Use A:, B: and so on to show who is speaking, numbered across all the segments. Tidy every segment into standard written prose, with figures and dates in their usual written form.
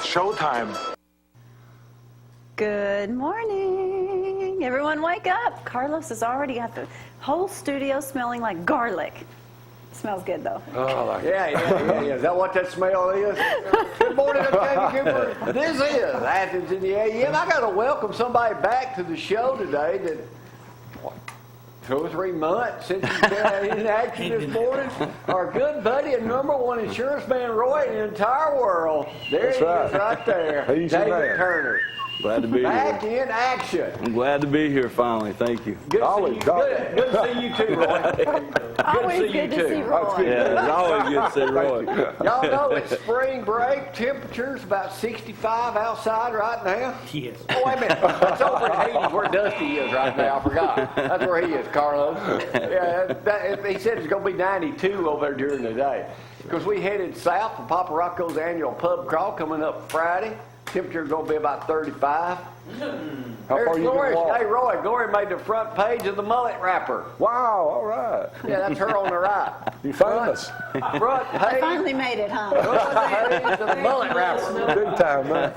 A: It's showtime.
B: Good morning. Everyone wake up. Carlos has already got the whole studio smelling like garlic. Smells good, though.
C: Oh, yeah. Is that what that smell is? Good morning, Katie Cooper. This is Athens in the AM. I got to welcome somebody back to the show today that, what, 2 or 3 months since he's been in action this morning. Our good buddy and #1 insurance man, Roy, in the entire world. There he is right there.
D: He's your
C: David
D: man.
C: Turner.
D: Glad to be
C: Back
D: here.
C: in action.
D: I'm glad to be here finally. Thank you.
C: Good to see you too, Roy.
B: Always good to see Roy.
D: Yeah, it's always good to see Roy.
C: Y'all know it's spring break. Temperatures about 65 outside right now.
E: Yes.
C: Oh, wait a minute. That's over in Hades where Dusty is right now. I forgot. That's where he is, Carlos. Yeah, he said it's going to be 92 over there during the day. Because we headed south for Papa Rocco's annual pub crawl coming up Friday. Temperature going to be about 35.
D: How
C: There's
D: far are you
C: Gloria.
D: going to walk?
C: Hey, Roy, Gloria made the front page of the mullet wrapper.
D: Wow, all right.
C: Yeah, that's her on the right.
D: You famous.
C: Front page.
B: Finally made it, huh?
C: Front page of the mullet wrapper.
D: Big time, man.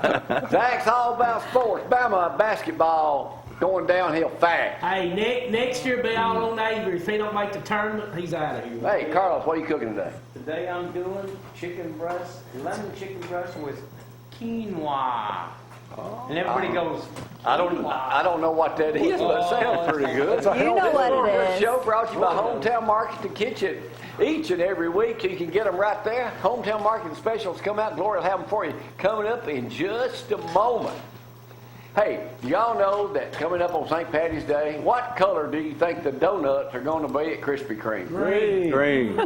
C: Zack's all about sports. Bama basketball going downhill fast.
E: Hey, next year be all on Avery. If he don't make the tournament, he's out of here.
C: Hey, Carlos, what are you cooking today?
F: Today I'm doing chicken breast, lemon chicken breast with quinoa. And everybody goes,
C: I don't know what that is, but it sounds pretty good.
B: You know what it
C: This
B: is.
C: show brought to you by Hometown Market, the kitchen. Each and every week, you can get them right there. Hometown Market specials come out. Gloria will have them for you coming up in just a moment. Hey, y'all know that coming up on St. Patty's Day, what color do you think the donuts are going to be at Krispy Kreme?
D: Green.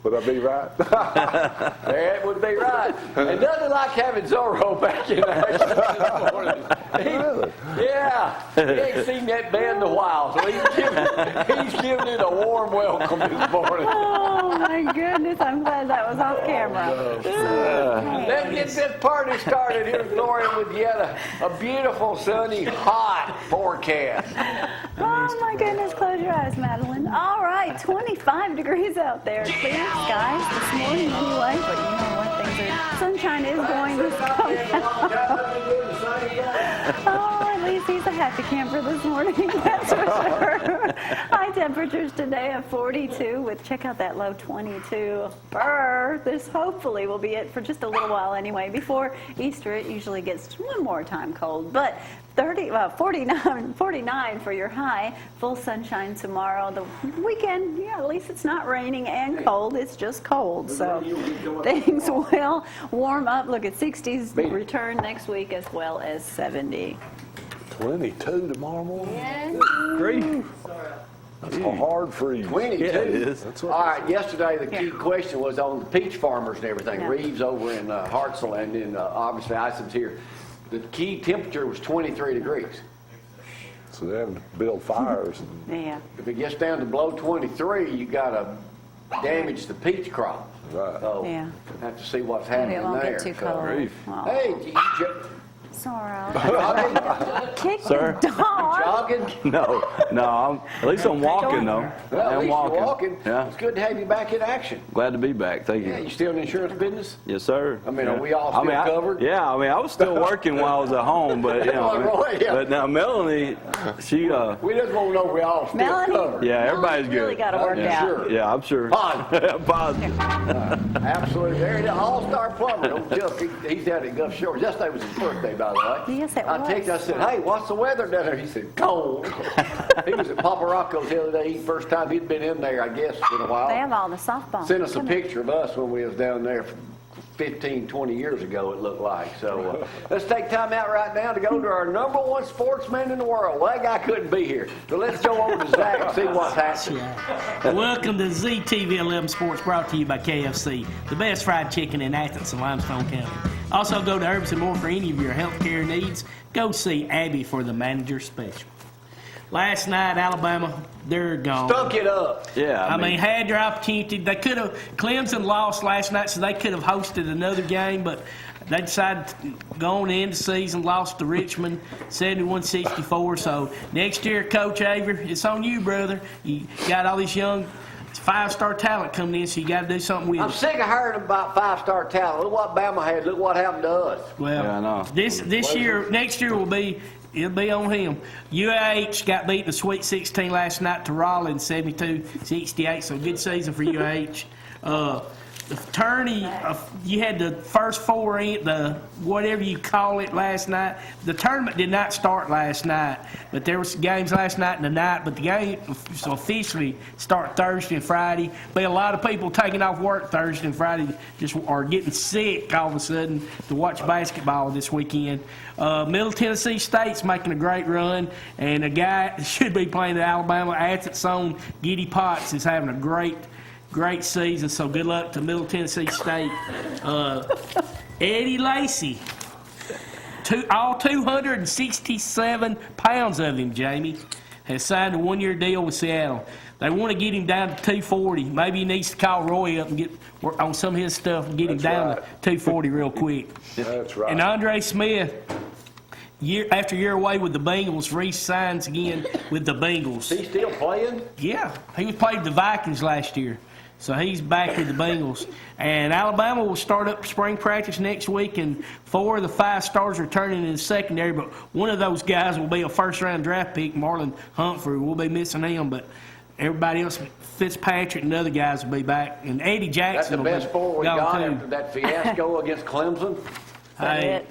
D: Would I be right?
C: That would be right. And nothing like having Zorro back in action this morning.
D: Really?
C: Yeah. He ain't seen that band in a while, so he's giving it a warm welcome this morning.
B: Oh, my goodness. I'm glad that was off camera.
C: Let's get this party started here, Gloria, with yet a beautiful, sunny, hot forecast.
B: Oh, my goodness. Close your eyes, Madeline. All right. 25 degrees out there. Clear skies this morning anyway, but you know what? Sunshine is going to come out. Oh, at least he's a happy camper this morning, that's for sure. High temperatures today of 42 with, check out that low 22. This hopefully will be it for just a little while anyway. Before Easter, it usually gets one more time cold, but 49 for your high. Full sunshine tomorrow. The weekend, yeah, at least it's not raining and cold. It's just cold. So things will warm up. Look at 60s return next week as well as 70.
D: 22 tomorrow morning.
B: Yeah.
D: Grief. That's a hard freeze.
C: 22.
D: Yeah, it is. That's what
C: All right, yesterday the key question was on the peach farmers and everything.
B: Yeah.
C: Reeves over in Hartselle, and then obviously Isom's here. The key temperature was 23 degrees.
D: So they have to build fires.
B: Yeah.
C: If it gets down to below 23, you got to damage the peach crop.
D: Right.
C: So
B: Yeah.
C: have to see what's
B: Maybe
C: happening
B: it won't
C: there.
B: get too
C: So-
B: cold.
D: Grief.
B: Oh,
C: Hey,
B: sorry.
C: jogging?
B: Kick
D: Sir?
B: the dog.
C: Jogging?
D: No, at least I'm walking though.
C: Well, at
D: I'm
C: least you're walking.
D: Yeah.
C: It's good to have you back in action.
D: Glad to be back. Thank you.
C: Yeah, you still in the insurance business?
D: Yes, sir.
C: I mean, are we all still covered?
D: Yeah, I was still working while I was at home, but you know.
C: Roy, yeah.
D: But now Melanie, she
C: We just want to know we all still
B: Melanie?
C: covered.
D: yeah, everybody's
B: Melanie's really
D: good.
B: got to work
C: Yeah,
B: out.
C: sure.
D: Yeah, I'm sure.
C: Positive.
D: Positive.
C: Absolutely. There it is. All-star plumber. Don't Chuck, he's down at Gulf Shores. Yesterday was his birthday, by the way.
B: Yes, it
C: I
B: was.
C: texted, I said, hey, what's the weather down there? He said, cold. He was at Papa Rocco's the other day. First time he'd been in there, I guess, in a while.
B: They have all the softball.
C: Sent us a picture of us when we was down there 15, 20 years ago, it looked like. So let's take time out right now to go to our #1 sportsman in the world. Well, that guy couldn't be here. So let's go over to Zack and see what's happening.
E: Welcome to ZTV 11 Sports, brought to you by KFC, the best fried chicken in Athens and Limestone County. Also, go to Herbs and More for any of your healthcare needs. Go see Abby for the manager special. Last night, Alabama, they're gone.
C: Stuck it up.
D: Yeah,
E: I mean, had their opportunity. They could have. Clemson lost last night, so they could have hosted another game, but they decided going into the season, lost to Richmond, 71-64. So next year, Coach Avery, it's on you, brother. You got all these young It's 5-star talent coming in, so you got to do something with
C: I'm
E: it.
C: sick of hearing about 5-star talent. Look what Bama had. Look what happened to us.
E: Well,
D: Yeah, I know.
E: this year, next year it'll be on him. UAH got beat in the Sweet 16 last night to Rollins 72-68, so good season for UAH. The tourney, you had the first four in, the whatever you call it last night. The tournament did not start last night, but there was games last night and tonight, but the game officially start Thursday and Friday. Be a lot of people taking off work Thursday and Friday just are getting sick all of a sudden to watch basketball this weekend. Middle Tennessee State's making a great run, and a guy that should be playing at Alabama, Athens' own Giddy Potts, is having a great season, so good luck to Middle Tennessee State. Eddie Lacy, all 267 pounds of him, Jamie, has signed a one-year deal with Seattle. They want to get him down to 240. Maybe he needs to call Roy up and get work on some of his stuff and get him down to 240 real quick.
A: That's right.
E: And Andre Smith, after a year away with the Bengals, re-signs again with the Bengals.
C: Is he still playing?
E: Yeah, he was played the Vikings last year, so he's back with the Bengals. And Alabama will start up spring practice next week, and 4 of the 5 stars are turning in the secondary, but one of those guys will be a first-round draft pick, Marlon Humphrey. We'll be missing him, but everybody else, Fitzpatrick and the other guys will be back. And Eddie
C: That's
E: Jackson
C: the
E: will be
C: best 4 we
E: gone
C: got
E: too.
C: after that fiasco against Clemson.
E: Hey,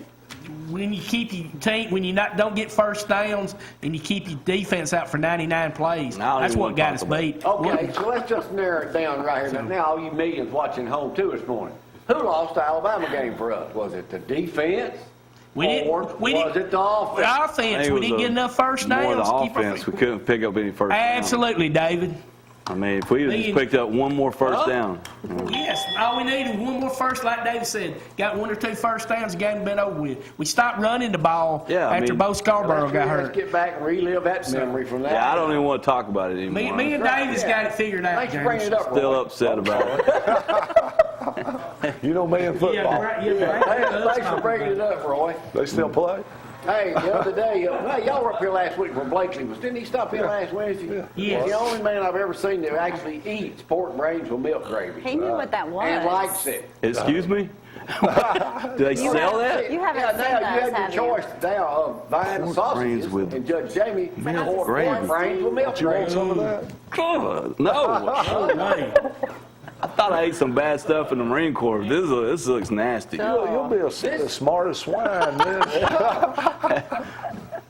E: when you keep your team, when you don't get first downs, and you keep your defense out for 99 plays,
D: Now
E: that's
D: you
E: what
D: wanna
E: got
D: talk
E: us
D: about
E: beat.
C: Okay, so let's just narrow it down right here. Now, all you millions watching home too this morning. Who lost the Alabama game for us? Was it the defense?
E: We didn't.
C: Or
E: We
C: was
E: didn't.
C: it the offense?
E: The
D: I
E: offense,
D: think
E: we
D: it
E: didn't
D: was
E: get enough first
D: More
E: downs.
D: the
E: to keep our-
D: offense. We couldn't pick up any first down.
E: Absolutely, David.
D: I mean, if we had just picked up one more first down.
E: Yes, all we needed one more first, like David said. Got 1 or 2 first downs, the game been over with. We stopped running the ball after Bo Scarborough got
C: Let's
E: hurt.
C: get back and relive that memory from that.
D: Yeah, I don't even want to talk about it anymore.
E: Me and David's got it figured out.
C: Thanks for
E: James.
C: bringing it up,
D: Still
C: Roy.
D: upset about it.
A: You know me in
E: Yeah,
A: football.
E: right, yeah, right.
C: Thanks for bringing it up, Roy.
A: They still play?
C: Hey, the other day, y'all were up here last week when Blakely was. Didn't he stop in last Wednesday?
E: Yes.
C: He's the only man I've ever seen that actually eats pork brains with milk gravy.
B: He knew what that was.
C: And likes it.
D: Excuse me? Do they sell that?
B: You haven't
C: Yeah,
B: seen
C: now
B: those,
C: you
B: have
C: had
B: you?
C: your choice now of buying
D: Pork
C: sausages,
D: brains with
C: and Judge Jamie
D: milk
C: pork
D: gravy.
C: brains with milk
A: You want
C: gravy.
A: some of that?
D: God, no.
E: Oh, man.
D: I thought I ate some bad stuff in the Marine Corps. This looks nasty.
A: You'll be the smartest swine, man.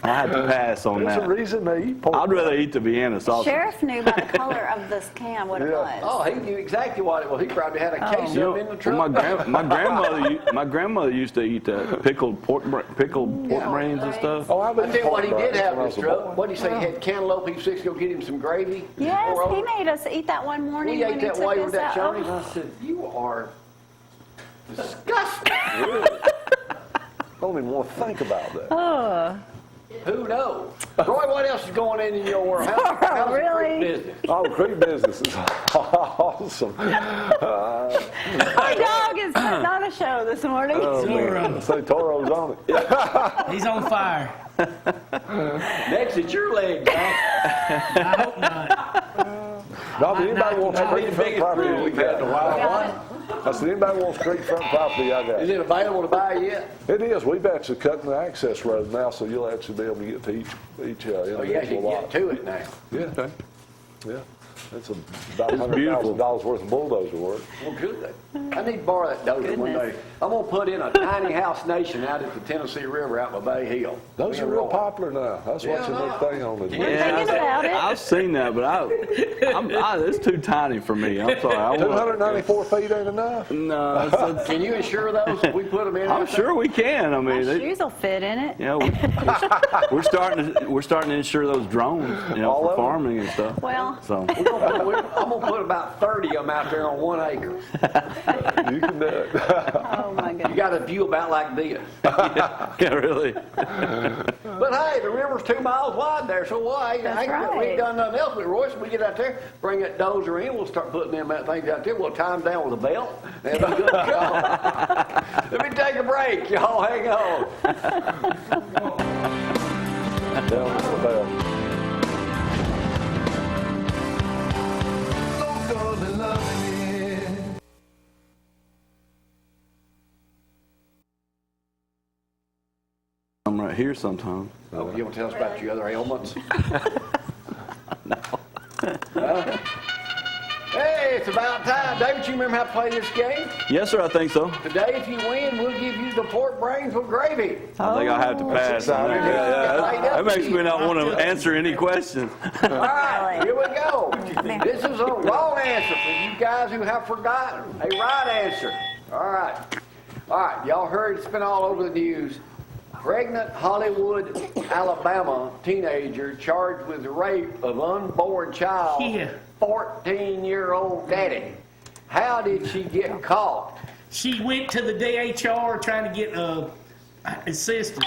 D: I had to pass on
A: There's a
D: that.
A: reason they eat pork.
D: I'd rather eat the Vienna sausage.
B: Sheriff knew by the color of this can what it
A: Yeah.
B: was.
C: Oh, he knew exactly what it was. He probably had a case
D: You
C: of it in
D: know,
C: the
D: well,
C: truck.
D: my grandmother used to eat pickled pork brains and stuff.
A: Oh, I've
C: I
A: eaten
C: tell you what he
A: pork
C: did
A: brains
C: have in
A: when I
C: his
A: was a boy.
C: truck. What did he say? He had cantaloupe. He was fixing to go get him some gravy.
B: Yes,
C: Pour
B: he
C: over.
B: made us eat that one morning
C: We
B: when
C: ate
B: he
C: that
B: took
C: while you were
B: us
C: at that
B: out.
C: Shoney's. And I said, you are disgusting.
A: I don't even want to think about that.
C: Who knows? Roy, what else is going on in your world? How's the
B: Really?
C: creek business?
A: Oh, the creek business is awesome.
B: My dog is putting on a show this morning.
A: Oh, man. Say Toro's on it.
E: He's on fire.
C: Next, it's your leg, Jack.
E: I hope not.
A: No, but anybody wants
C: That'll be
A: creek
C: the
A: front
C: biggest
A: property
C: brew
A: we
C: we've had in a
A: got.
C: while.
A: I said, anybody wants creek front property, I got
C: Is
A: it.
C: it available to buy yet?
A: It is. We've actually cut the access road now, so you'll actually be able to get to each
C: Oh, yeah, you
A: individual
C: can
A: lot.
C: get to it now.
A: Yeah. Yeah. It's about
D: It's beautiful.
A: $100,000 worth of bulldozer work.
C: Well, good. I need to borrow that dozer one day. I'm going to put in a tiny house nation out at the Tennessee River out by Bay Hill.
A: Those
C: Me
A: are
C: and
A: real
C: Roy.
A: popular now. That's watching their thing on the
B: thinking about it.
D: I've seen that, but it's too tiny for me. I'm sorry. I want,
A: 294 feet ain't enough.
D: no,
C: Can you insure those if we put them in?
D: I'm
C: out there?
D: sure we can. I
B: My
D: mean,
B: shoes will fit in it.
D: you know, we're starting to insure those drones,
A: All
D: for
A: of them?
D: farming and stuff.
B: Well,
D: So
C: I'm going to put about 30 of them out there on 1 acre.
A: You can do it.
B: oh my
C: You
B: goodness.
C: got a view about like this.
D: yeah, really.
C: But hey, the river's 2 miles wide there, so why?
B: That's
C: We
B: right.
C: ain't done nothing else with Royce. We get out there, bring that dozer in, we'll start putting them things out there. We'll tie them down with a belt, and we'll be good to go. Let me take a break. Y'all hang on.
A: Down with the bell.
G: Local
D: right here sometimes.
C: Oh, you want to tell us about your other ailments?
D: No.
C: Huh? Hey, it's about time. David, you remember how to play this game?
D: Yes, sir, I think so.
C: Today, if you win, we'll give you the pork brains with gravy.
D: I think I have to pass.
A: exciting.
D: That makes me not want to answer any questions.
C: All right, here we go. This is a wrong answer for you guys who have forgotten. A right answer. All right. All right, y'all heard it's been all over the news. Pregnant Hollywood, Alabama teenager charged with rape of unborn child,
E: Yeah.
C: 14-year-old daddy. How did she get caught?
E: She went to the DHR trying to get assistance.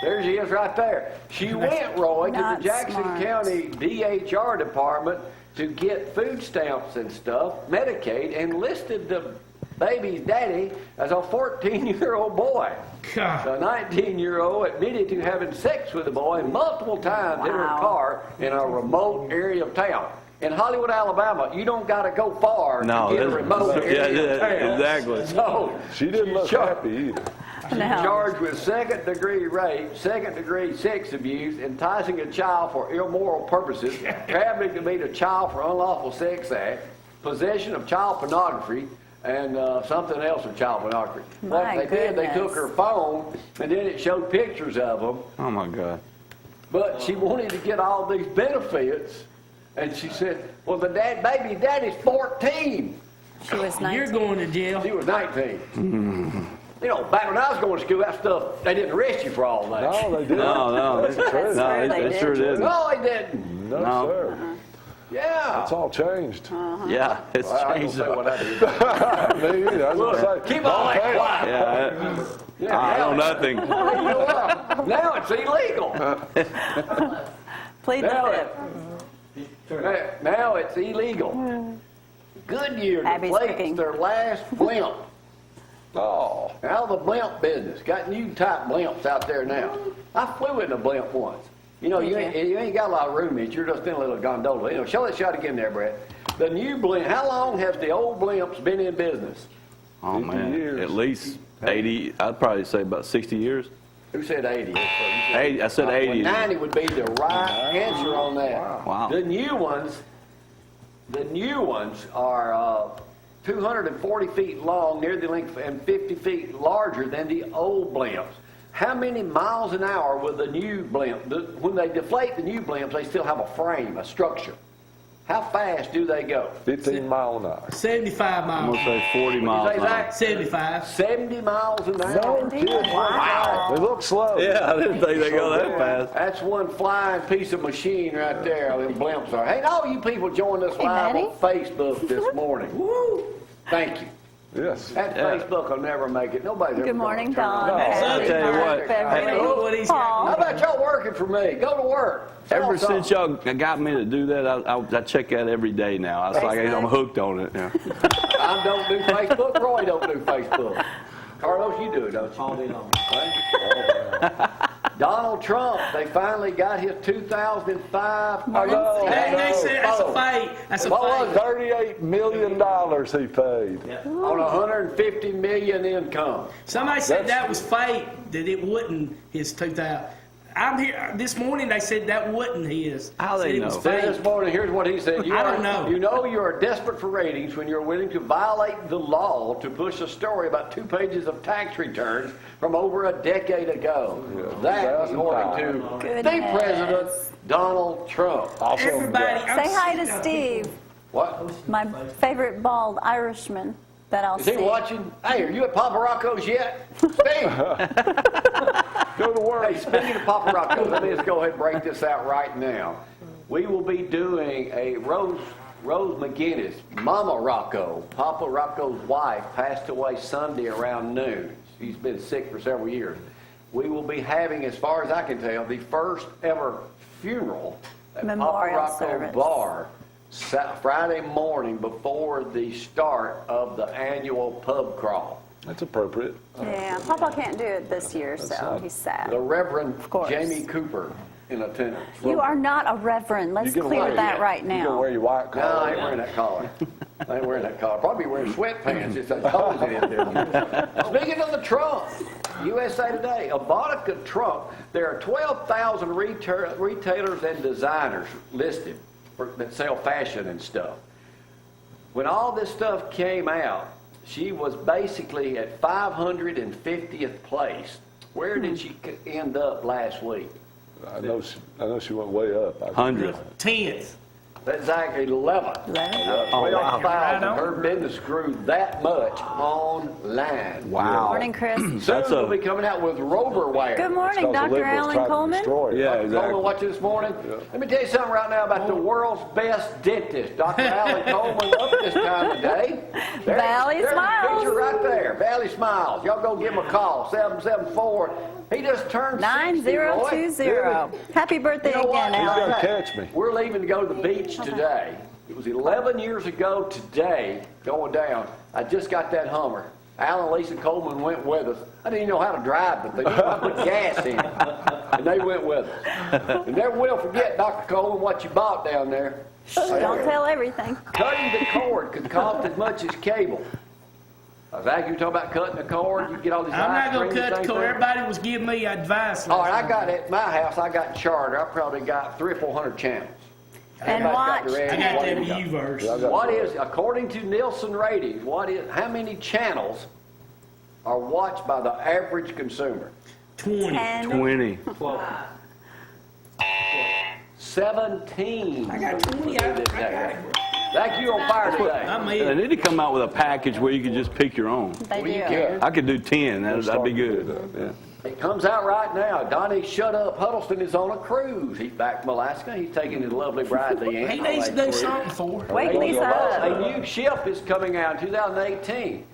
C: There she is right there. She went, Roy, to the
B: Not
C: Jackson
B: smart.
C: County DHR department to get food stamps and stuff, Medicaid, and listed the baby's daddy as a 14-year-old boy.
E: God.
C: The 19-year-old admitted to having sex with the boy multiple times in her
B: Wow.
C: car in a remote area of town. In Hollywood, Alabama, you don't got to go far
D: No,
C: to get a remote area of town.
D: exactly.
C: So,
A: She didn't look happy either.
C: she's
B: No.
C: charged with second-degree rape, second-degree sex abuse, enticing a child for immoral purposes, traveling to meet a child for unlawful sex act, possession of child pornography, and something else of child pornography. What
B: My
C: they did, they took
B: goodness.
C: her phone, and then it showed pictures of them,
D: Oh, my God.
C: but she wanted to get all these benefits, and she said, well, the baby daddy's 14.
B: She was 19.
E: You're going to jail.
C: She was 19. You know, back when I was going to school, that stuff, they didn't arrest you for all that.
A: No, they didn't.
D: No,
A: That's true.
D: No,
B: They
D: it sure
B: did.
D: didn't.
C: No, they didn't.
A: No,
D: No.
A: sir.
C: Yeah.
A: It's all changed.
D: Yeah, it's
C: Well, I don't
D: changed.
C: say what I did.
A: Me either. I was gonna say,
C: Keep all that
A: okay.
C: quiet.
D: Yeah,
C: Yeah,
D: I know
C: now-
D: nothing.
C: Now it's illegal.
B: Plead the
C: Now
B: fifth.
C: Now it's illegal. Goodyear
B: Abby's
C: deflates
B: cooking.
C: their last blimp.
A: Oh,
C: Out of the blimp business. Got new type blimps out there now. I flew in a blimp once. You know, you ain't got a lot of room in it. You're just in a little gondola. You know, show that shot again there, Brett. The new blimp, how long has the old blimps been in business?
D: Oh,
A: 50
D: man.
A: years.
D: At least 80, I'd probably say about 60 years.
C: Who said 80?
D: 80, I said 80.
C: 90 would be the right answer on that.
D: Wow.
C: The new ones are 240 feet long, near the length, and 50 feet larger than the old blimps. How many miles an hour will the new blimp, when they deflate the new blimps, they still have a frame, a structure. How fast do they go?
A: 15 mile an hour.
E: 75
D: I'm
E: miles.
D: going to say 40
C: What'd
D: miles
C: you say,
D: an hour.
C: Zach?
E: 75.
C: 70 miles an hour.
A: No kidding.
B: Wow.
A: They look slow.
D: Yeah, I didn't think they go that fast.
C: That's one flying piece of machine right there, them blimps are. Hey, all you people joined us live
B: Maddie?
C: on Facebook this morning. Woo! Thank you.
A: Yes.
C: That
D: Yeah.
C: Facebook will never make it. Nobody's ever
B: Good
C: gonna
B: morning,
C: turn
B: Don.
C: it on.
D: I'll tell you what.
B: Beverly,
E: Look what he's
C: How
B: Paul.
C: about y'all working for me? Go to work. Sell
D: Ever
C: something.
D: since y'all got me to do that, I check that every day now. It's like I'm hooked on it. Yeah.
C: I don't do Facebook. Roy don't do Facebook. Carlos, you do it, don't you?
F: All day long.
C: Donald Trump, they finally got his 2005.
A: I know.
E: They said that's a
C: Oh.
E: fake. That's a
C: What was
E: fake.
C: it?
A: $38 million he paid.
C: On 150 million income.
E: Somebody said
A: That's-
E: that was fake, that it wasn't his 2000. I'm here this morning. They said that wasn't his.
D: How they
E: Said it was
D: know?
C: Said
E: fake.
C: this morning, here's what he said.
E: I don't know.
C: You know you are desperate for ratings when you're willing to violate the law to push a story about 2 pages of tax returns from over a decade ago. That was according to the
B: Goodness.
C: President, Donald Trump.
A: Also,
E: Everybody. I'm
B: Say hi to
E: sick of
B: Steve,
C: What?
B: my favorite bald Irishman that I'll
C: Is he
B: see.
C: watching? Hey, are you at Papa Rocco's yet? Steve!
A: go to work.
C: Hey, speaking of Papa Rocco, let me just go ahead and break this out right now. We will be doing a Rose McGinnis, Mama Rocco, Papa Rocco's wife, passed away Sunday around noon. She's been sick for several years. We will be having, as far as I can tell, the first ever funeral at
B: Memorial
C: Papa Rocco
B: service.
C: Bar Friday morning before the start of the annual pub crawl.
A: That's appropriate.
B: Yeah, Papa can't do it this year, so
A: not-
B: he's sad.
C: The Reverend
B: course.
C: Jamie Cooper in attendance.
B: You are not a reverend. Let's
A: You get
B: clear
A: away.
B: that right
A: You gonna
B: now.
A: wear your white
C: No,
A: collar.
C: I ain't wearing that collar. I ain't wearing that collar. Probably wearing sweatpants. It's that cold in there. Speaking of the Trump, USA Today, Ivanka Trump. There are 12,000 retailers and designers listed that sell fashion and stuff. When all this stuff came out, she was basically at 550th place. Where did she end up last week?
A: I know she went way up.
D: 100.
E: 10th.
C: That's actually 11. 12,000. Her business grew that much online.
D: Wow.
B: Morning, Chris.
C: Soon we'll be coming out with roverware.
B: Good morning, Dr. Alan Coleman.
D: Yeah,
C: Coleman,
D: exactly.
C: watch this morning. Let me tell you something right now about the world's best dentist, Dr. Alan Coleman, up this time of day.
B: Valley
C: there's
B: Smiles.
C: a picture right there. Valley Smiles. Y'all go give him a call, 774. He just turned 60, Roy.
B: 9020. Happy birthday
C: You know what?
B: again,
A: He's
B: Alan.
A: gonna catch me.
C: We're leaving to go to the beach today. It was 11 years ago today, going down. I just got that Hummer. Alan and Lisa Coleman went with us. I didn't even know how to drive, but they knew how to put gas in it. And they went with us. And never will forget, Dr. Coleman, what you bought down there.
B: Don't tell everything.
C: Cutting the cord could cost as much as cable. Zack, you talking about cutting the cord? You get all these
E: I'm not going to
C: ice
E: cut the
C: cream
E: cord.
C: things.
E: Everybody was giving me advice.
C: All right, I got at my house, I got Charter. I probably got 300 or 400 channels.
B: And
C: Everybody's
B: watch.
C: got their
E: I got
C: own.
E: them U-verse.
C: What is, according to Nielsen ratings, how many channels are watched by the average consumer?
E: 20.
B: 10.
D: 20.
C: 17.
E: I got 20. I got it.
C: Zack, you on fire today.
E: I'm
D: They
E: in.
D: need to come out with a package where you can just pick your own.
B: They
C: Well, you
B: do.
C: can.
D: I could do 10. That'd be good. Yeah.
C: It comes out right now. Donnie Shut Up Huddleston is on a cruise. He's back from Alaska. He's taking his lovely bride, Leanne.
E: He needs to do something for her.
B: Wake Lisa up.
C: A new ship is coming out in 2018.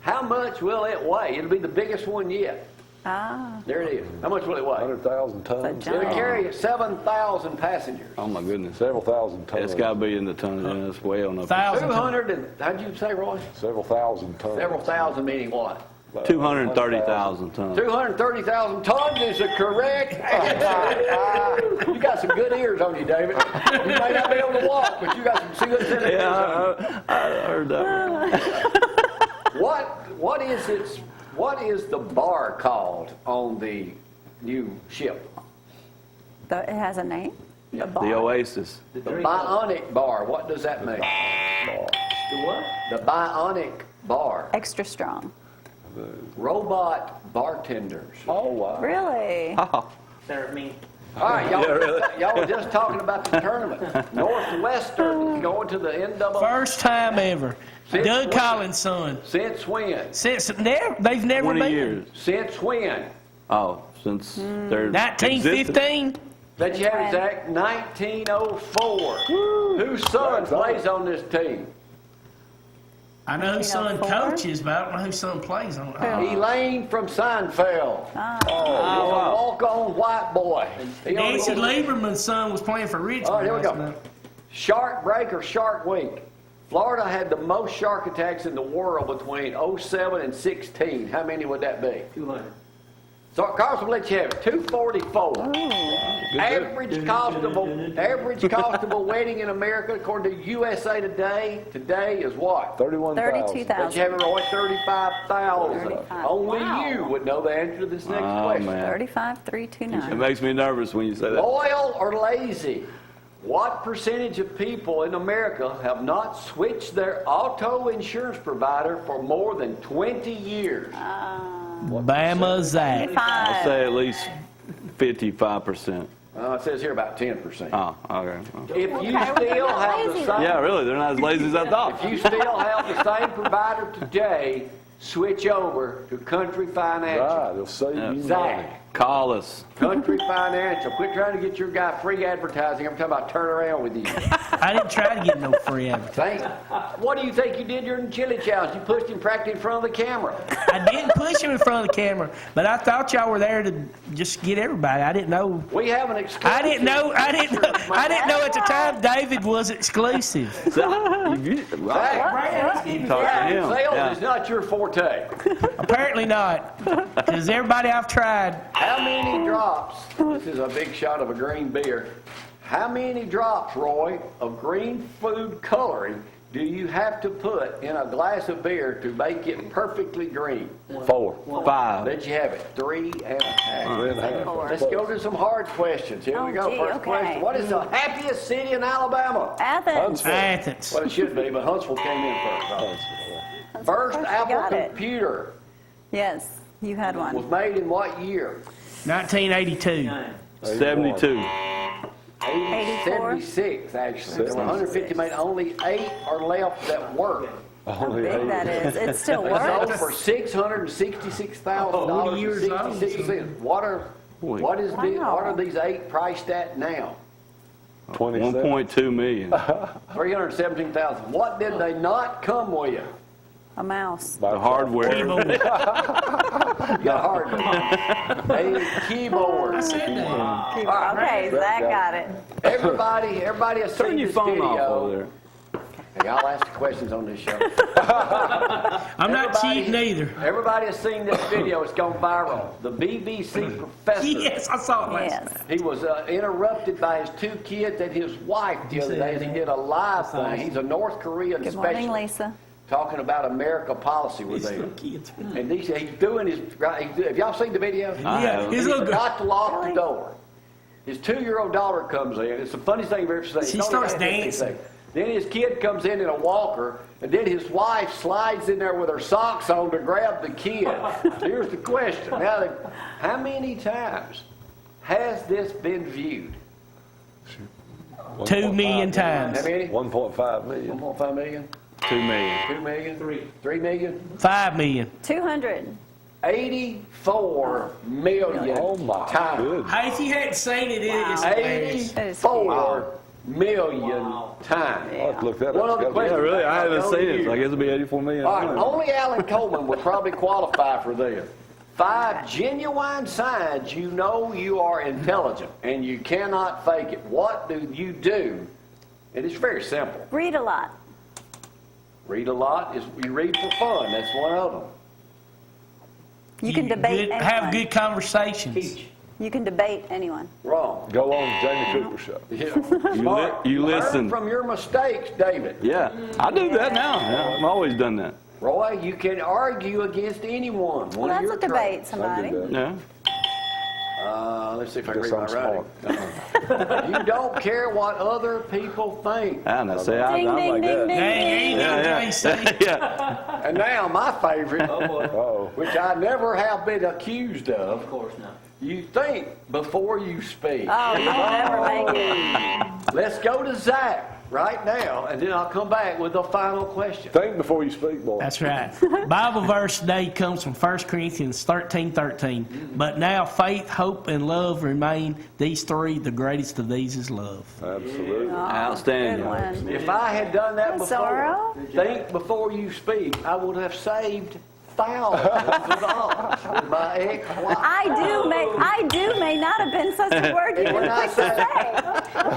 C: How much will it weigh? It'll be the biggest one yet.
B: Ah,
C: There it is. How much will it weigh?
A: 100,000 tons.
B: It's a
C: It'll
B: giant.
C: carry 7,000 passengers.
D: Oh, my goodness.
A: Several thousand tons.
D: It's got to be in the tons. Yeah, that's way on up.
E: 1,000.
C: 200 and, how'd you say, Roy?
A: Several thousand tons.
C: Several thousand meaning what?
D: 230,000 tons.
C: 230,000 tons is the correct answer. You got some good ears on you, David. You may not be able to walk, but you got some good ears on you.
D: Yeah, I heard that one.
C: What is the bar called on the new ship?
B: it has a name? The
D: The
B: bar.
D: Oasis.
C: The Bionic Bar. What does that mean?
F: The what?
C: The Bionic Bar.
B: Extra strong.
C: Robot bartenders.
A: Oh, wow.
B: Really?
F: Serve me.
C: All right, y'all,
D: Yeah, really.
C: y'all were just talking about the tournament. Northwestern is going to the NCAA.
E: First time ever.
C: Since
E: Doug
C: when?
E: Collins' son.
C: Since when?
E: They've never
D: 20
E: been.
D: years.
C: Since when?
D: Oh, since their
E: 1915.
C: Bet you have it, Zach. 1904. Whose son plays on this team?
E: I know whose son
B: 1904?
E: coaches, but I don't know whose son plays on it.
C: Elaine from Seinfeld.
B: Ah.
C: He's a walk-on white boy. He only
E: Nancy
C: goes-
E: Lieberman's son was playing for Richmond.
C: All right, here we
E: last
C: go.
E: night.
C: Shark break or shark week? Florida had the most shark attacks in the world between 07 and 16. How many would that be?
F: 200.
C: So Carson, will let you have it. 244. Average cost of a wedding in America, according to USA Today, today is what?
A: 31,000.
B: 32,000.
C: But you have it right, 35,000.
B: 35.
C: Only
B: Wow.
C: you would know the answer to this next
D: Oh,
C: question.
D: man.
B: 35,329.
D: It makes me nervous when you say that.
C: Loyal or lazy? What percentage of people in America have not switched their auto insurance provider for more than 20 years?
E: Bama Zack.
D: I'll say at least 55%.
C: It says here about 10%.
D: Oh, okay.
C: If you
B: Okay, we're
C: still
B: not
C: have the
B: lazy,
C: same,
D: Yeah, really, they're not as lazy as I thought.
C: if you still have the same provider today, switch over to Country Financial.
A: Right, it'll save you money.
C: Zach,
D: Call us.
C: Country Financial. Quit trying to get your guy free advertising every time I turn around with you.
E: I didn't try to get no free advertising.
C: What do you think you did during the chili challenge? You pushed him practically in front of the camera.
E: I didn't push him in front of the camera, but I thought y'all were there to just get everybody. I didn't know.
C: We have an exclusive.
E: I didn't know at the time David was exclusive.
D: Zach, you talk to him.
C: Sales
D: Yeah.
C: is not your forte.
E: Apparently not, because everybody I've tried.
C: How many drops, this is a big shot of a green beer, how many drops, Roy, of green food coloring do you have to put in a glass of beer to make it perfectly green?
A: 4.
D: 5.
C: Let you have it. 3.5.
A: 3.5.
B: Four.
C: Let's go to some hard questions. Here we
B: Oh,
C: go.
B: gee,
C: First
B: okay.
C: question. What is the happiest city in Alabama?
B: Athens.
A: Huntsville.
E: Athens.
C: Well, it should be, but Huntsville came in first.
A: Huntsville.
C: First
B: Of course, you
C: Apple
B: got it.
C: computer
B: Yes, you had
C: was
B: one.
C: made in what year?
E: 1982.
D: 72.
B: 84?
C: 76, actually. There were 150 made. Only 8 are left that work.
B: How
A: Only
B: big
A: 8.
B: that is. It still
C: It sold
B: works.
C: for $666,000 and 66 cents. What are
B: Wow.
C: these 8 priced at now?
A: 27.
D: 1.2 million.
C: 317,000. What did they not come with?
B: A mouse.
A: By
D: The hardware.
E: Keyboard.
C: You got hardware. A keyboard.
E: I said that.
B: Okay, Zach got it.
C: Everybody has
D: Turn
C: seen
D: your
C: this
D: phone off over
C: video.
D: there.
C: Hey, I'll ask the questions on this show.
E: I'm not
C: Everybody-
E: cheating either.
C: Everybody has seen this video. It's gone viral. The BBC professor.
E: Yes, I saw it last
B: Yes.
E: night.
C: He was interrupted by his 2 kids and his wife the other day as he did a live thing. He's a North Korean
B: Good morning,
C: specialist
B: Lisa.
C: talking about America policy with
E: These little
C: them.
E: kids.
C: And he's doing his. Have y'all seen the video?
E: Yeah, his
C: He
E: little girl.
C: forgot to lock
B: Really?
C: the door. His 2-year-old daughter comes in. It's the funniest thing you've ever seen.
E: She
C: It's only
E: starts
C: 15
E: dancing.
C: seconds. Then his kid comes in a walker, and then his wife slides in there with her socks on to grab the kid. Here's the question. Now, how many times has this been viewed?
E: 2 million times.
C: How many?
A: 1.5 million.
C: 1.5 million?
D: 2 million.
C: 2 million? 3 million?
E: 5 million.
B: 200.
C: 84 million
A: Oh my
C: times.
A: goodness.
E: Hey, if you hadn't seen it, it's hilarious.
C: 84 million times.
A: I'll have to look that
C: One
A: up.
C: other
A: Gotta be-
C: question.
D: Yeah, really, I haven't
C: Go
D: seen
C: to
D: it, so I
C: you.
D: guess it'll be 84 million.
C: All right, only Alan Coleman would probably qualify for this. 5 genuine signs you know you are intelligent and you cannot fake it. What do you do? And it's very simple.
B: Read a lot.
C: Read a lot. You read for fun. That's one of them.
B: You can debate
E: Have
B: anyone.
E: good conversations.
C: Teach.
B: You can debate anyone.
C: Wrong.
A: Go on Jamie Cooper show.
C: Yeah.
D: You
C: Learn
D: listen.
C: from your mistakes, David.
D: Yeah, I do that now. Yeah, I've always done that.
C: Roy, you can argue against anyone.
B: Well,
C: One of
B: that's
C: your
B: a debate,
C: traits.
B: somebody.
A: that.
D: Yeah.
C: Let's see if I can
A: Guess
C: read
A: I'm
C: my writing. You don't care what other people think.
D: I know. Say,
B: Ding,
D: I'm
B: ding,
D: like
B: ding,
D: that.
B: ding,
E: Dang,
B: ding.
E: ain't no
D: Yeah,
E: Tracy.
D: yeah.
C: And now my favorite,
A: Oh,
C: which I never have been accused of.
F: Of course not.
C: You think before you speak.
B: Oh, you will never make it.
C: Let's go to Zack right now, and then I'll come back with the final question.
A: think before you speak, boy.
E: That's right. Bible verse today comes from 1 Corinthians 13:13. But now faith, hope, and love remain. These three, the greatest of these is love.
A: Absolutely.
D: Outstanding.
B: Good one.
C: If I had done that
B: That's
C: before,
B: Zorro.
C: think before you speak, I would have saved thousands of dollars with my ex-wife.
B: I do may not have been such a word you
C: When
B: were
C: I
B: quick to
C: say
B: say.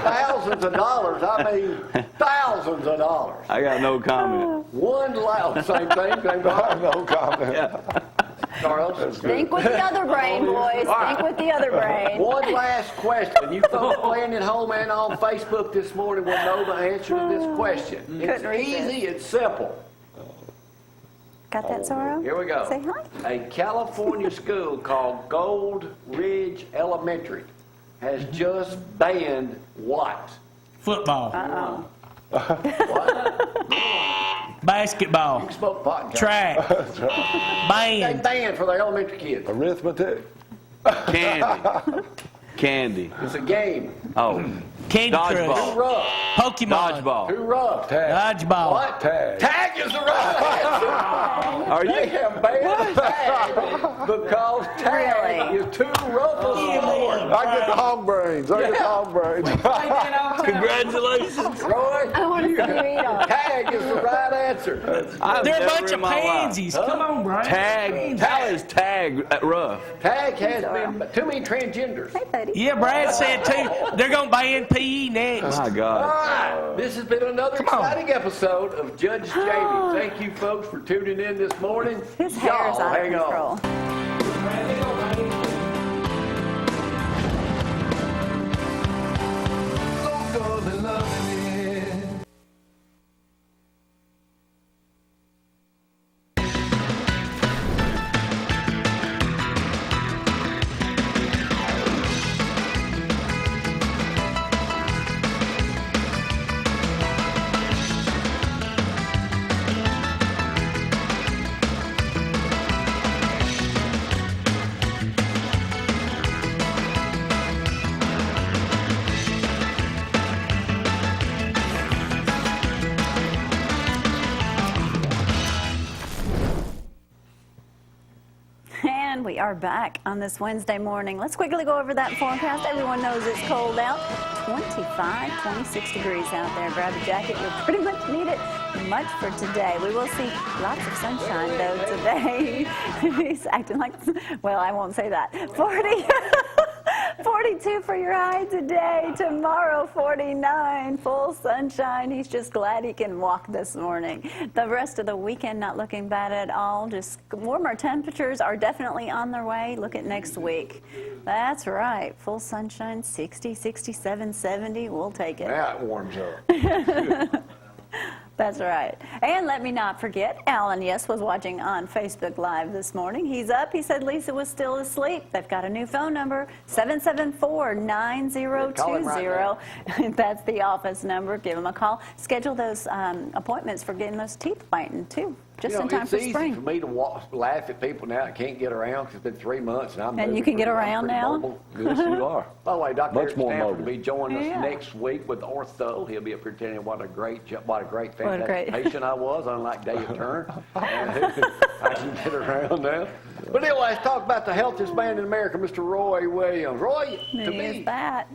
C: thousands of dollars, I mean thousands of dollars.
D: I got no comment.
C: One loud, same thing, same thing.
A: No comment.
D: Yeah.
C: Charles.
B: Think with the other brain, boys. Think with the other brain.
C: One last question. You folks playing at home and on Facebook this morning will know the answer to this question. It's
B: Couldn't resist.
C: easy, it's simple.
B: Got that, Zorro?
C: Here we go.
B: Say hi.
C: A California school called Gold Ridge Elementary has just banned what?
E: Football,
B: Uh-oh.
E: basketball,
C: Smoke pot and
E: track,
C: They
E: band,
C: banned for their elementary kids.
A: Arithmetic.
D: Candy. Candy.
C: It's a game.
D: Oh.
E: Candy
D: Dodgeball.
E: Crush,
C: Too rough.
E: Pokemon,
D: Dodgeball.
C: Too rough.
E: dodgeball.
C: What?
A: Tag.
C: Tag is the right answer.
D: Are
C: They
D: you?
C: have banned tag because tag
B: Really?
C: is too rough a sport.
A: I get the hog brains. I get the hog brains.
D: Congratulations.
C: Roy,
B: I want to see you eat on.
C: tag is the right answer.
D: I've
E: They're a
D: never
E: bunch
D: in
E: of
D: my life-
E: pansies. Come on, Brian.
D: Tag. How is tag rough?
C: Tag has been too many transgenders.
B: Hey, buddy.
E: Yeah, Brad said too. They're gonna ban PE next.
D: My
C: All
D: God.
C: right, this has been another
E: Come on.
C: exciting episode of Judge Jamie. Thank you, folks, for tuning in this morning.
B: His hair is
C: Y'all
B: out of
C: hang on.
B: control. are back on this Wednesday morning. Let's quickly go over that forecast. Everyone knows it's cold out. 25, 26 degrees out there. Grab a jacket. You'll pretty much need it much for today. We will see lots of sunshine, though, today. He's acting like, well, I won't say that. 42 for your high today. Tomorrow, 49. Full sunshine. He's just glad he can walk this morning. The rest of the weekend not looking bad at all. Just warmer temperatures are definitely on their way. Look at next week. That's right. Full sunshine, 60, 67, 70. We'll take it.
C: Now it warms up.
B: That's right. And let me not forget, Alan, yes, was watching on Facebook Live this morning. He's up. He said Lisa was still asleep. They've got a new phone number, 774-9020. That's the office number. Give them a call. Schedule those appointments for getting those teeth whitened, too. Just in time for spring.
C: It's easy for me to laugh at people now that can't get around because it's been 3 months and I'm
B: And you can get around now?
C: mobile.
A: Yes, you are.
C: By the way, Dr.
A: Much
C: Eric
A: more
C: Stanford will
A: mobile.
C: be joining us
B: Yeah.
C: next week with ortho. He'll be up here telling you what a great, fantastic
B: great-
C: patient I was, unlike Dave Turner. And I can get around now. But anyway, let's talk about the healthiest man in America, Mr. Roy Williams. Roy, to
B: There's
C: me,
B: that.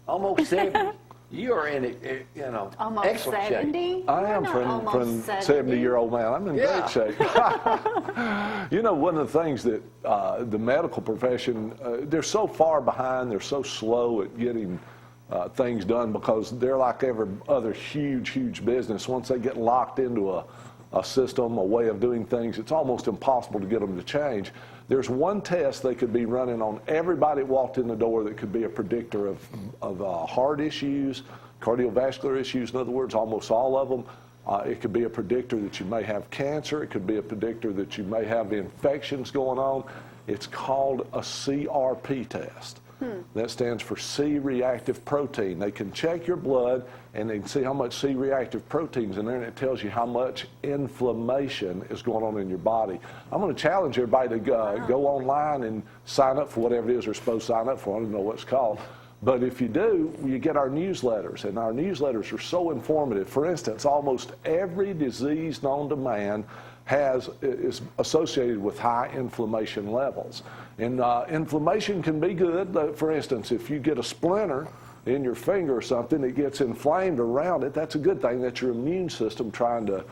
C: almost 70. You are in
B: Almost
C: excellent shape.
B: 70?
A: I am
B: We're
A: for
B: not
A: an
B: almost
A: 70-year-old man. I'm in
C: Yeah.
A: great shape. You know, one of the things that the medical profession, they're so far behind, they're so slow at getting things done because they're like every other huge business. Once they get locked into a system, a way of doing things, it's almost impossible to get them to change. There's one test they could be running on everybody that walked in the door that could be a predictor of heart issues, cardiovascular issues. In other words, almost all of them. It could be a predictor that you may have cancer. It could be a predictor that you may have infections going on. It's called a CRP test. That stands for C-reactive protein. They can check your blood and they can see how much C-reactive protein's in there, and it tells you how much inflammation is going on in your body. I'm going to challenge everybody to go online and sign up for whatever it is they're supposed to sign up for. I don't know what it's called. But if you do, you get our newsletters, and our newsletters are so informative. For instance, almost every disease known to man is associated with high inflammation levels. And inflammation can be good. For instance, if you get a splinter in your finger or something, it gets inflamed around it. That's a good thing. That's your immune system trying to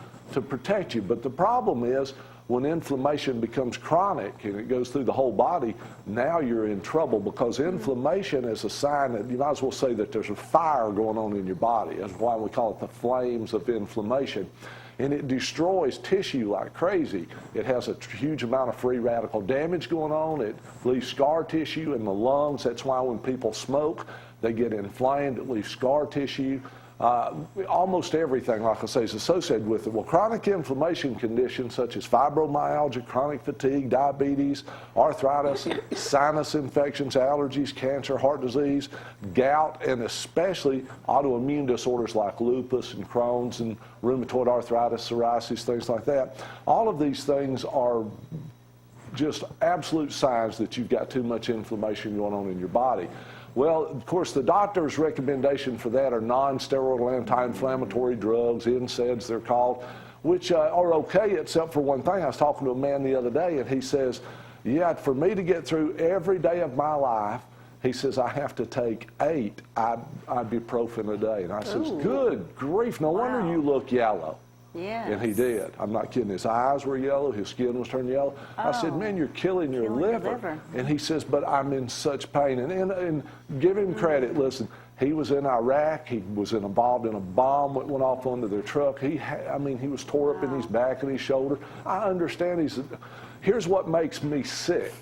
A: protect you. But the problem is when inflammation becomes chronic and it goes through the whole body, now you're in trouble because inflammation is a sign that you might as well say that there's a fire going on in your body. That's why we call it the flames of inflammation. And it destroys tissue like crazy. It has a huge amount of free radical damage going on. It leaves scar tissue in the lungs. That's why when people smoke, they get inflamed. It leaves scar tissue. Almost everything, like I say, is associated with it. Well, chronic inflammation conditions such as fibromyalgia, chronic fatigue, diabetes, arthritis, sinus infections, allergies, cancer, heart disease, gout, and especially autoimmune disorders like lupus and Crohn's and rheumatoid arthritis, psoriasis, things like that. All of these things are just absolute signs that you've got too much inflammation going on in your body. Well, of course, the doctor's recommendation for that are non-steroidal anti-inflammatory drugs, NSAIDs they're called, which are okay except for one thing. I was talking to a man the other day, and he says, yeah, for me to get through every day of my life, he says, I have to take 8 ibuprofen a day. And I says, good grief, no wonder you look yellow.
B: Yes.
A: And he did. I'm not kidding. His eyes were yellow. His skin was turning yellow. I said, man, you're killing your liver. And he says, but I'm in such pain. And give him credit. Listen, he was in Iraq. He was involved in a bomb that went off onto their truck. He was tore up in his back and his shoulder. I understand. Here's what makes me sick.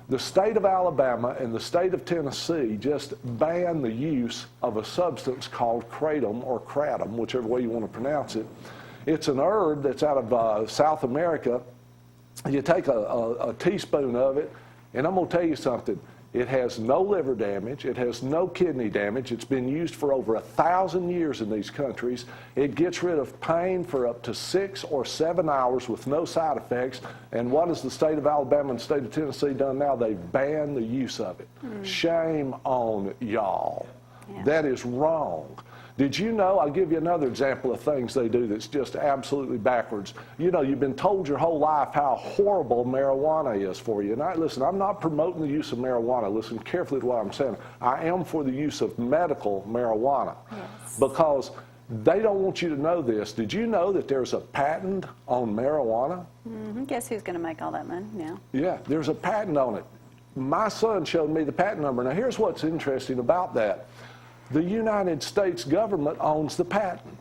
A: The state of Alabama and the state of Tennessee just banned the use of a substance called kratom or kratom, whichever way you want to pronounce it. It's an herb that's out of South America. You take a teaspoon of it, and I'm going to tell you something. It has no liver damage. It has no kidney damage. It's been used for over 1,000 years in these countries. It gets rid of pain for up to 6 or 7 hours with no side effects. And what has the state of Alabama and the state of Tennessee done now? They've banned the use of it. Shame on y'all.
B: Yeah.
A: That is wrong. Did you know, I'll give you another example of things they do that's just absolutely backwards. You know, you've been told your whole life how horrible marijuana is for you. And listen, I'm not promoting the use of marijuana. Listen carefully to what I'm saying. I am for the use of medical marijuana.
B: Yes.
A: Because they don't want you to know this. Did you know that there's a patent on marijuana?
B: Guess who's going to make all that money now?
A: Yeah, there's a patent on it. My son showed me the patent number. Now, here's what's interesting about that. The United States government owns the patent.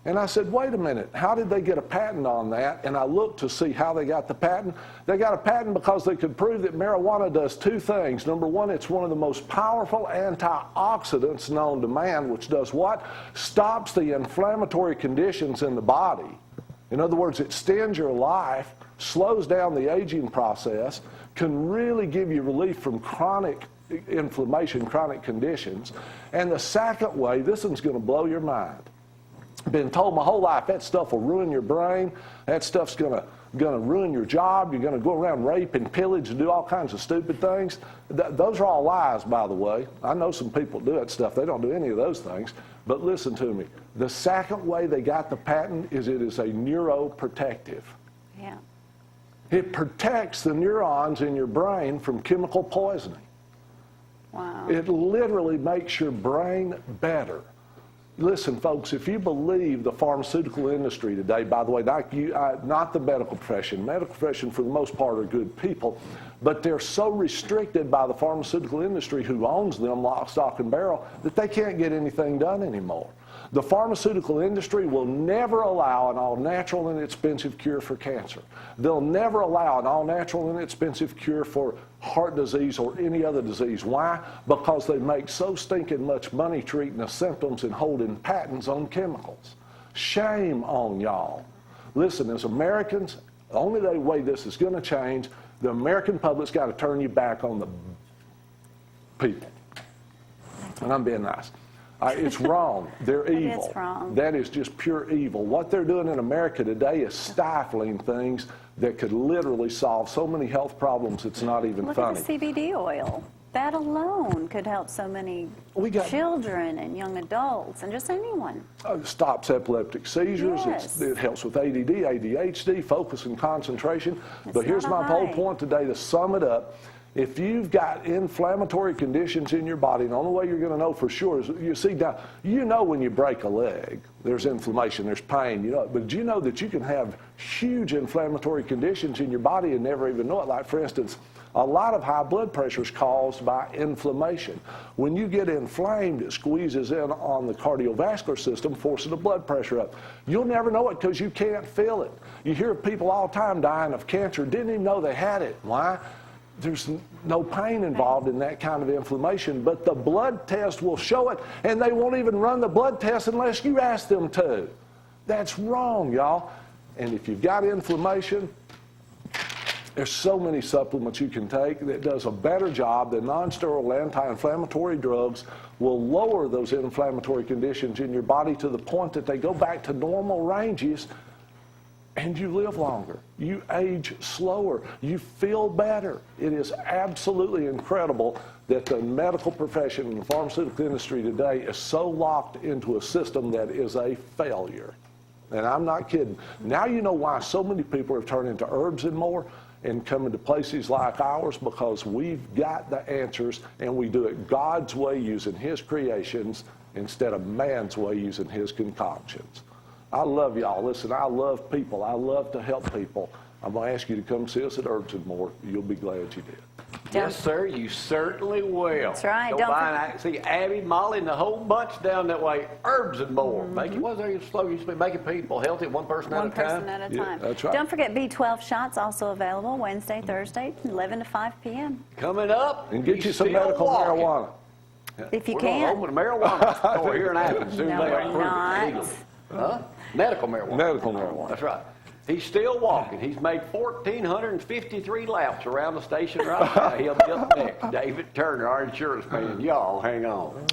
A: And I said, wait a minute, how did they get a patent on that? And I looked to see how they got the patent. They got a patent because they could prove that marijuana does two things. Number one, it's one of the most powerful antioxidants known to man, which does what? Stops the inflammatory conditions in the body. In other words, it extends your life, slows down the aging process, can really give you relief from chronic inflammation, chronic conditions. And the second way, this one's going to blow your mind. Been told my whole life that stuff will ruin your brain. That stuff's going to ruin your job. You're going to go around rape and pillage and do all kinds of stupid things. Those are all lies, by the way. I know some people do that stuff. They don't do any of those things. But listen to me. The second way they got the patent is it is a neuroprotective.
B: Yeah.
A: It protects the neurons in your brain from chemical poisoning.
B: Wow.
A: It literally makes your brain better. Listen, folks, if you believe the pharmaceutical industry today, by the way, not the medical profession. Medical profession, for the most part, are good people, but they're so restricted by the pharmaceutical industry who owns them, lock, stock, and barrel, that they can't get anything done anymore. The pharmaceutical industry will never allow an all-natural and inexpensive cure for cancer. They'll never allow an all-natural and inexpensive cure for heart disease or any other disease. Why? Because they make so stinking much money treating the symptoms and holding patents on chemicals. Shame on y'all. Listen, as Americans, the only way this is going to change, the American public's got to turn you back on the people. And I'm being nice. It's wrong. They're evil.
B: It is wrong.
A: That is just pure evil. What they're doing in America today is stifling things that could literally solve so many health problems it's not even
B: Look
A: funny.
B: at the CBD oil. That alone could help so many children and young adults and just anyone.
A: Stops epileptic seizures.
B: Yes.
A: It helps with ADD, ADHD, focus and concentration.
B: It's
A: But here's
B: not
A: my
B: a
A: whole
B: high.
A: point today to sum it up. If you've got inflammatory conditions in your body, the only way you're going to know for sure is, you see, now, you know when you break a leg, there's inflammation, there's pain, you know, but do you know that you can have huge inflammatory conditions in your body and never even know it? Like, for instance, a lot of high blood pressure is caused by inflammation. When you get inflamed, it squeezes in on the cardiovascular system, forcing the blood pressure up. You'll never know it because you can't feel it. You hear people all the time dying of cancer, didn't even know they had it. Why? There's no pain involved in that kind of inflammation, but the blood test will show it, and they won't even run the blood test unless you ask them to. That's wrong, y'all. And if you've got inflammation, there's so many supplements you can take that does a better job than non-steroidal anti-inflammatory drugs will lower those inflammatory conditions in your body to the point that they go back to normal ranges, and you live longer. You age slower. You feel better. It is absolutely incredible that the medical profession and the pharmaceutical industry today is so locked into a system that is a failure. And I'm not kidding. Now you know why so many people have turned into herbs and more and coming to places like ours, because we've got the answers and we do it God's way using His creations instead of man's way using his concoctions. I love y'all. Listen, I love people. I love to help people. I'm going to ask you to come see us at Herbs and More. You'll be glad you did.
C: Yes, sir, you certainly will.
B: That's right.
C: Go
B: Don't
C: by and see Abby, Molly, and the whole bunch down that way. Herbs and More. Making, what's their slogan? Used to be making people healthy, one person at a time.
B: One person at a
A: Yeah,
B: time.
A: that's right.
B: Don't forget B12 shots also available Wednesday, Thursday, 11 to 5 p.m.
C: Coming up.
A: And get you
C: he's
A: some
C: still
A: medical
C: walking.
A: marijuana.
B: If you
C: We're going to
B: can.
C: open a marijuana store here in Athens. Soon
B: No,
C: they
B: we're
C: approve it
B: not.
C: legally. Huh? Medical marijuana.
A: Medical marijuana.
C: That's right. He's still walking. He's made 1,453 laps around the station right now. He'll be up next. David Turner, our insurance man. Y'all hang on.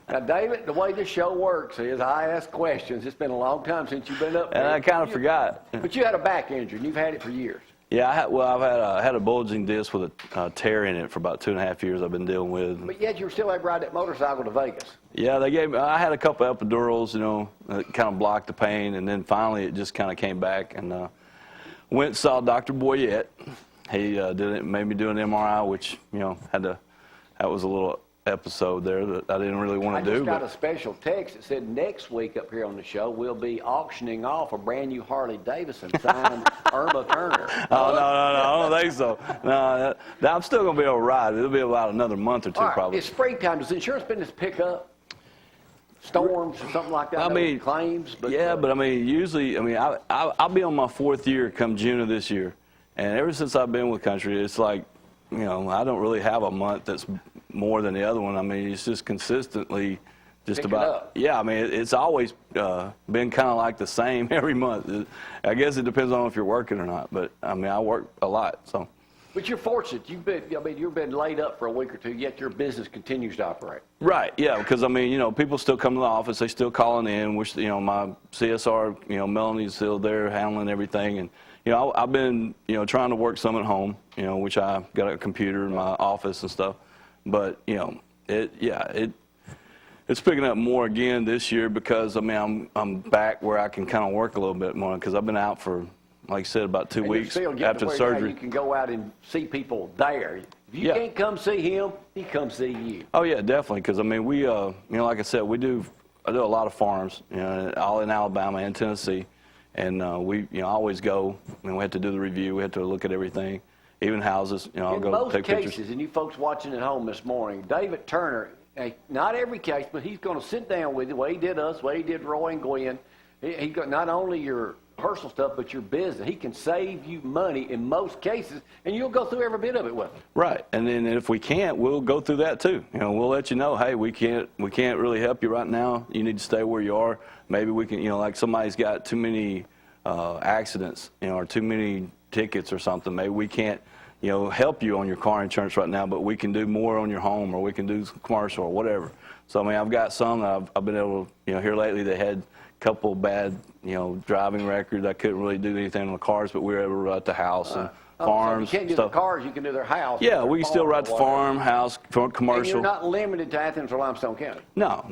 C: Now, David, the way this show works is I ask questions. It's been a long time since you've been up there.
D: And I kind of forgot.
C: But you had a back injury, and you've had it for years.
D: Yeah, I've had a bulging disc with a tear in it for about 2.5 years. I've been dealing with.
C: But yet you were still able to ride that motorcycle to Vegas.
D: Yeah, I had a couple epidurals, that kind of blocked the pain, and then finally it just kind of came back, and went and saw Dr. Boyette. He made me do an MRI, which that was a little episode there that I didn't really want to do.
C: I just got a special text that said next week up here on the show we'll be auctioning off a brand new Harley Davidson signed Irma Turner.
D: Oh, no, I don't think so. No, I'm still going to be able to ride. It'll be about another month or two,
C: All right,
D: probably.
C: it's springtime. Does the insurance business pick up storms or something like that?
D: I mean,
C: claims. But,
D: but I mean, usually, I'll be on my 4th year come June of this year, and ever since I've been with Country, it's like, I don't really have a month that's more than the other one. I mean, it's just consistently just
C: Pick it
D: about.
C: up.
D: Yeah, I mean, it's always been kind of like the same every month. I guess it depends on if you're working or not, but I mean, I work a lot, so.
C: But you're fortunate. You've been laid up for a week or two, yet your business continues to operate.
D: Right, yeah, because I mean, people still come to the office, they still calling in, which, my CSR, Melanie's still there handling everything, and, I've been, trying to work some at home, which I got a computer in my office and stuff, but, it's picking up more again this year because, I mean, I'm back where I can kind of work a little bit more because I've been out for, like I said, about 2 weeks after the surgery.
C: You can go out and see people there. If you can't come see him, he comes see you.
D: Oh yeah, definitely. Because I mean, we, like I said, I do a lot of farms, all in Alabama and Tennessee, and we, always go. We have to do the review. We have to look at everything, even houses. I'll go take pictures.
C: In most cases, and you folks watching at home this morning, David Turner, not every case, but he's going to sit down with you, the way he did us, the way he did Roy and Gwen. He got not only your personal stuff, but your business. He can save you money in most cases, and you'll go through every bit of it with him.
D: Right, and then if we can't, we'll go through that too. We'll let you know, hey, we can't really help you right now. You need to stay where you are. Maybe we can, like somebody's got too many accidents, or too many tickets or something. Maybe we can't, help you on your car insurance right now, but we can do more on your home, or we can do commercial or whatever. So I mean, I've got some that I've been able to, here lately they had couple bad, driving records. I couldn't really do anything on the cars, but we were able to ride the house and farms.
C: So you can't do
D: stuff.
C: the cars, you can do their house.
D: Yeah, we can still ride the farm, house, commercial.
C: And you're not limited to Athens or Limestone County.
D: No,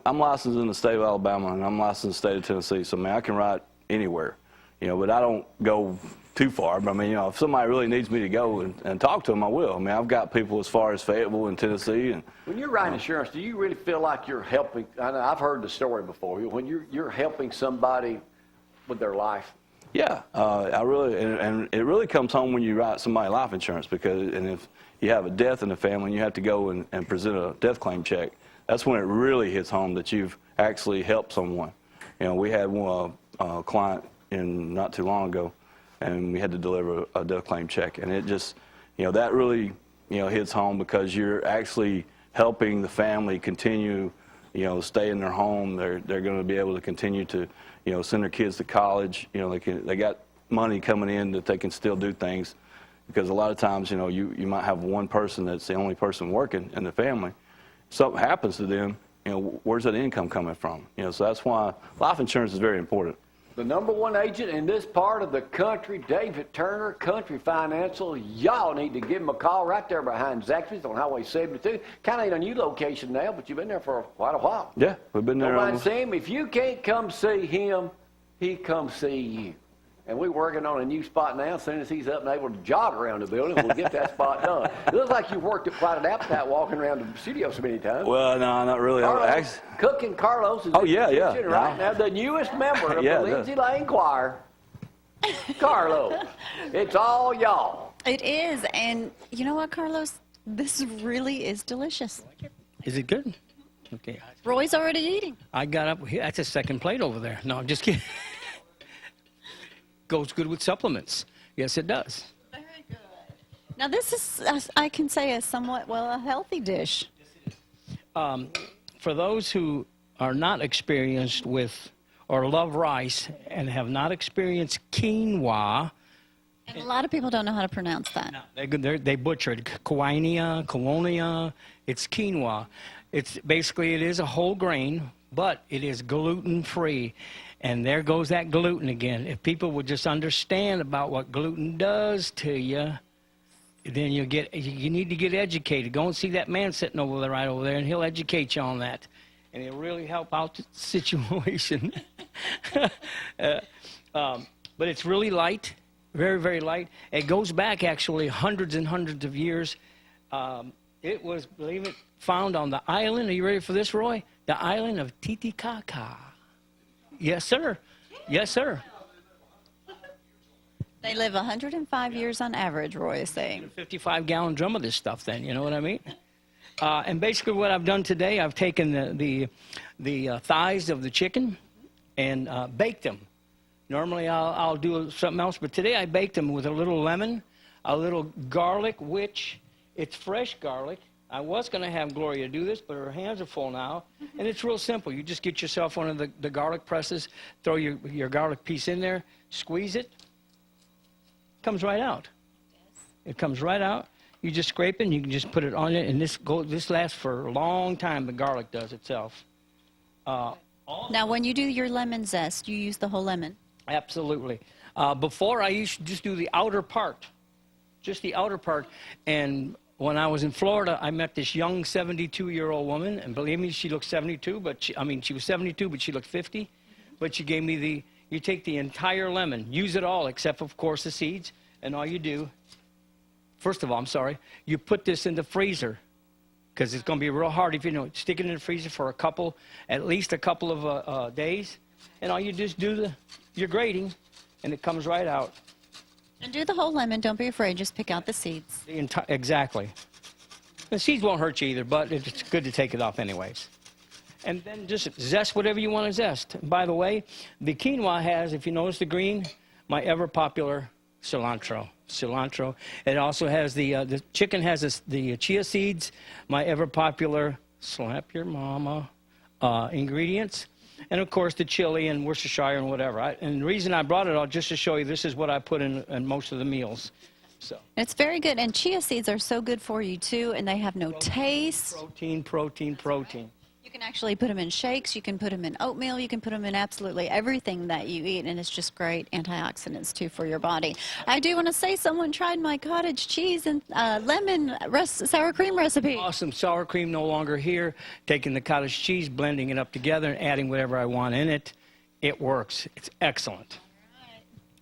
D: I'm licensed in the state of Alabama, and I'm licensed in the state of Tennessee. So I mean, I can ride anywhere, but I don't go too far. But I mean, if somebody really needs me to go and talk to them, I will. I mean, I've got people as far as Fayetteville and Tennessee. And
C: when you're riding insurance, do you really feel like you're helping? I know I've heard the story before. When you're helping somebody with their life.
D: Yeah, I really, and it really comes home when you write somebody life insurance if you have a death in the family and you have to go and present a death claim check, that's when it really hits home that you've actually helped someone. We had one client not too long ago, and we had to deliver a death claim check, and it just, that really, hits home because you're actually helping the family continue, stay in their home. They're going to be able to continue to, send their kids to college. They got money coming in that they can still do things, because a lot of times, you might have one person that's the only person working in the family. Something happens to them, where's that income coming from? So that's why life insurance is very important.
C: The #1 agent in this part of the country, David Turner, Country Financial. Y'all need to give him a call right there behind Zack's on Highway 72. Kind of in a new location now, but you've been there for quite a while.
D: Yeah, we've been there.
C: Nobody see him. If you can't come see him, he comes see you. And we're working on a new spot now. As soon as he's up and able to jog around the building, we'll get that spot done. It looks like you've worked at quite an appetite walking around the studio so many times.
D: Well, no, not really.
C: Carlos, Cooking Carlos is right now the newest member of the Lindsay Lane Choir. Carlos, it's all y'all.
B: It is, and you know what, Carlos? This really is delicious.
E: Is it good? Okay.
B: Roy's already eating.
E: I got up. That's a second plate over there. No, I'm just kidding. Goes good with supplements. Yes, it does.
B: Very good. Now, this is, I can say, a healthy dish.
E: For those who are not experienced with or love rice and have not experienced quinoa.
B: And a lot of people don't know how to pronounce that.
E: No, they butchered Quinoa. It's quinoa.
G: It's basically, it is a whole grain, but it is gluten-free. And there goes that gluten again. If people would just understand about what gluten does to you, then you need to get educated. Go and see that man sitting over there, right over there, and he'll educate you on that. And it'll really help out the situation. But it's really light, very, very light. It goes back actually hundreds and hundreds of years. It was, believe it, found on the island. Are you ready for this, Roy? The island of Titicaca. Yes, sir. Yes, sir.
B: They live 105 years on average, Roy is saying.
G: 55-gallon drum of this stuff then, you know what I mean? And basically what I've done today, I've taken the thighs of the chicken and baked them. Normally I'll do something else, but today I baked them with a little lemon, a little garlic, which it's fresh garlic. I was going to have Gloria do this, but her hands are full now. And it's real simple. You just get yourself one of the garlic presses, throw your garlic piece in there, squeeze it. Comes right out. It comes right out. You just scrape it, and you can just put it on it, and this lasts for a long time, the garlic does itself.
B: Now, when you do your lemon zest, you use the whole lemon?
G: Absolutely. Before, I used to just do the outer part, just the outer part. And when I was in Florida, I met this young 72-year-old woman, and believe me, she looked 72, but she was 72, but she looked 50. But she gave me you take the entire lemon, use it all, except, of course, the seeds, and all you do, first of all, you put this in the freezer, because it's going to be real hard if you don't stick it in the freezer for at least a couple of days, and all you just do your grating, and it comes right out.
B: And do the whole lemon. Don't be afraid. Just pick out the seeds.
G: Exactly. The seeds won't hurt you either, but it's good to take it off anyways. And then just zest whatever you want to zest. By the way, the quinoa has, if you notice the green, my ever-popular cilantro. It also has the chicken has the chia seeds, my ever-popular slap your mama ingredients. And, of course, the chili and Worcestershire and whatever. And the reason I brought it all just to show you this is what I put in most of the meals. So.
B: It's very good. And chia seeds are so good for you, too, and they have no taste.
G: Protein.
B: You can actually put them in shakes. You can put them in oatmeal. You can put them in absolutely everything that you eat, and it's just great antioxidants, too, for your body. I do want to say someone tried my cottage cheese and lemon sour cream recipe.
G: Awesome. Sour cream no longer here. Taking the cottage cheese, blending it up together, and adding whatever I want in it. It works. It's excellent.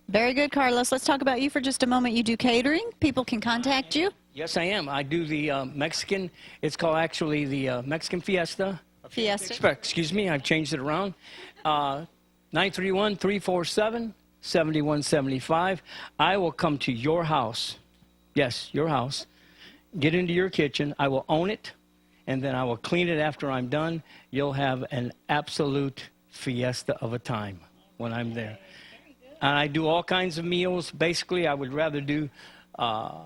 B: Very good, Carlos. Let's talk about you for just a moment. You do catering. People can contact you.
G: Yes, I am. I do the Mexican. It's called actually the Mexican Fiesta. Excuse me, I've changed it around. 931-347-7175. I will come to your house. Yes, your house. Get into your kitchen. I will own it, and then I will clean it after I'm done. You'll have an absolute fiesta of a time when I'm there. And I do all kinds of meals. Basically, I would rather do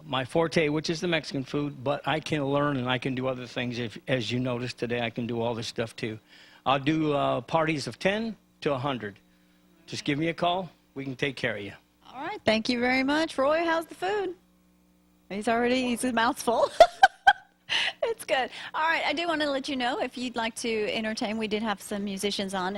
G: my forte, which is the Mexican food, but I can learn and I can do other things. As you noticed today, I can do all this stuff too. I'll do parties of 10 to 100. Just give me a call. We can take care of you.
B: All right. Thank you very much. Roy, how's the food? He's his mouth's full. It's good. All right, I do want to let you know if you'd like to entertain. We did have some musicians on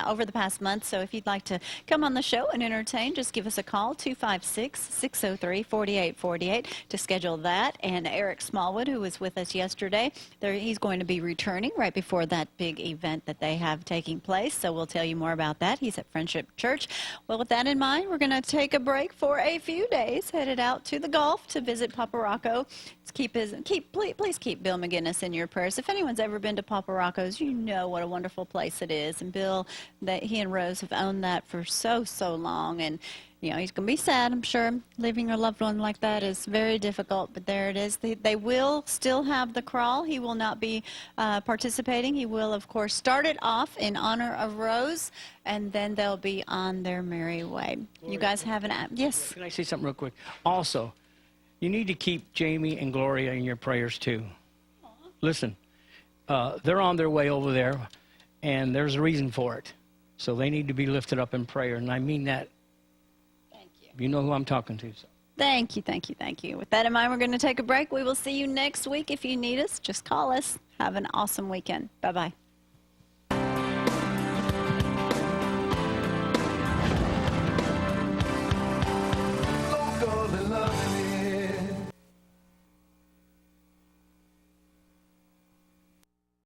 B: over the past month, so if you'd like to come on the show and entertain, just give us a call, 256-603-4848 to schedule that. And Eric Smallwood, who was with us yesterday, he's going to be returning right before that big event that they have taking place, so we'll tell you more about that. He's at Friendship Church. Well, with that in mind, we're going to take a break for a few days, headed out to the Gulf to visit Papa Rocco. Please keep Bill McGinnis in your prayers. If anyone's ever been to Papa Rocco's, you know what a wonderful place it is. And Bill, he and Rose have owned that for so long. And, you know, he's going to be sad, I'm sure. Leaving your loved one like that is very difficult. But there it is. They will still have the crawl. He will not be participating. He will, of course, start it off in honor of Rose, and then they'll be on their merry way. Gloria, you guys have an app. Yes?
G: Can I say something real quick? Also, you need to keep Jamie and Gloria in your prayers, too. Listen, they're on their way over there, and there's a reason for it. So they need to be lifted up in prayer, and I mean that.
B: Thank you.
G: You know who I'm talking to. So.
B: Thank you, thank you, thank you. With that in mind, we're going to take a break. We will see you next week. If you need us, just call us. Have an awesome weekend. Bye-bye.